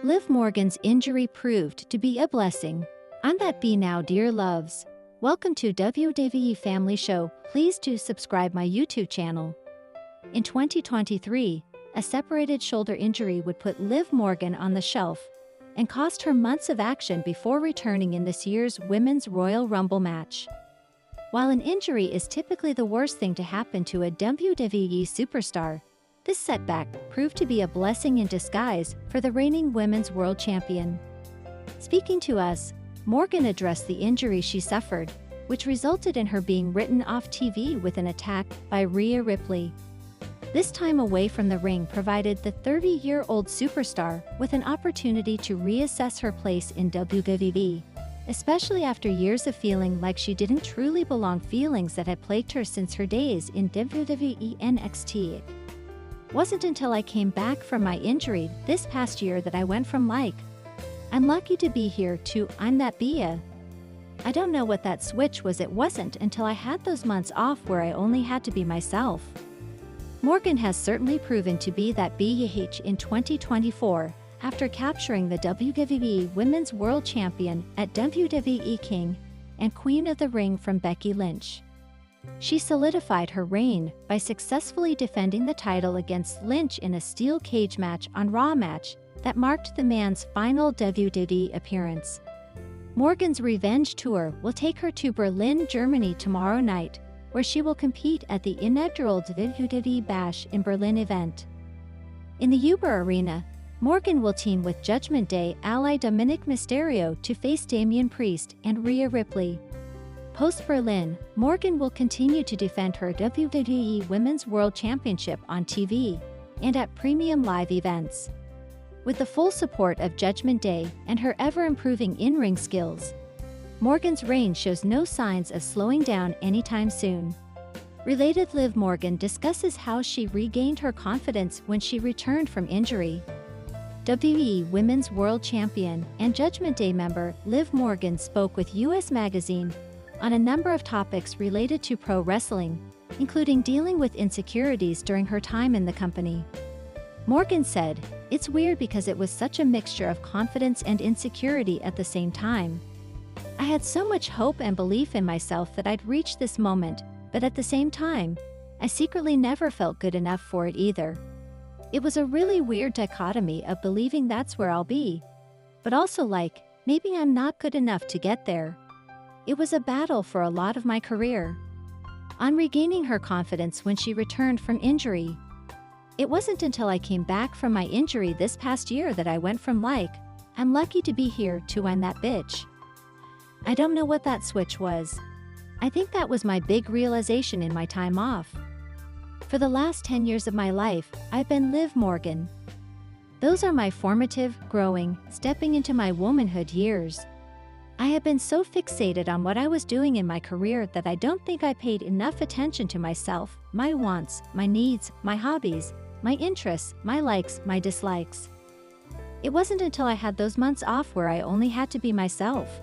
Liv Morgan's injury proved to be a blessing. I'm that B now, dear loves. Welcome to WWE Family Show. Please do subscribe my YouTube channel. In 2023, a separated shoulder injury would put Liv Morgan on the shelf and cost her months of action before returning in this year's Women's Royal Rumble match. While an injury is typically the worst thing to happen to a WWE superstar, this setback proved to be a blessing in disguise for the reigning Women's World Champion. Speaking to us, Morgan addressed the injury she suffered, which resulted in her being written off TV with an attack by Rhea Ripley. This time away from the ring provided the 30-year-old superstar with an opportunity to reassess her place in WWE, especially after years of feeling like she didn't truly belong, feelings that had plagued her since her days in WWE NXT. Wasn't until I came back from my injury this past year that I went from like, I'm lucky to be here, to I'm that Bia. I don't know what that switch was. It wasn't until I had those months off where I only had to be myself. Morgan has certainly proven to be that BH in 2024 after capturing the WWE Women's World Champion at WWE King and Queen of the Ring from Becky Lynch. She solidified her reign by successfully defending the title against Lynch in a steel cage match on Raw match that marked the man's final WWE appearance. Morgan's revenge tour will take her to Berlin, Germany tomorrow night, where she will compete at the inaugural WWE Bash in Berlin event. In the Uber Arena, Morgan will team with Judgment Day ally Dominic Mysterio to face Damian Priest and Rhea Ripley. Post-Berlin, Morgan will continue to defend her WWE Women's World Championship on TV and at premium live events. With the full support of Judgment Day and her ever-improving in-ring skills, Morgan's reign shows no signs of slowing down anytime soon. Related, Liv Morgan discusses how she regained her confidence when she returned from injury. WWE Women's World Champion and Judgment Day member Liv Morgan spoke with US Magazine on a number of topics related to pro wrestling, including dealing with insecurities during her time in the company. Morgan said, "It's weird because it was such a mixture of confidence and insecurity at the same time. I had so much hope and belief in myself that I'd reach this moment, but at the same time, I secretly never felt good enough for it either. It was a really weird dichotomy of believing that's where I'll be, but also like, maybe I'm not good enough to get there. It was a battle for a lot of my career." On regaining her confidence when she returned from injury, "It wasn't until I came back from my injury this past year that I went from like, I'm lucky to be here, to I'm that bitch. I don't know what that switch was. I think that was my big realization in my time off. For the last 10 years of my life, I've been Liv Morgan. Those are my formative, growing, stepping into my womanhood years. I have been so fixated on what I was doing in my career that I don't think I paid enough attention to myself, my wants, my needs, my hobbies, my interests, my likes, my dislikes. It wasn't until I had those months off where I only had to be myself.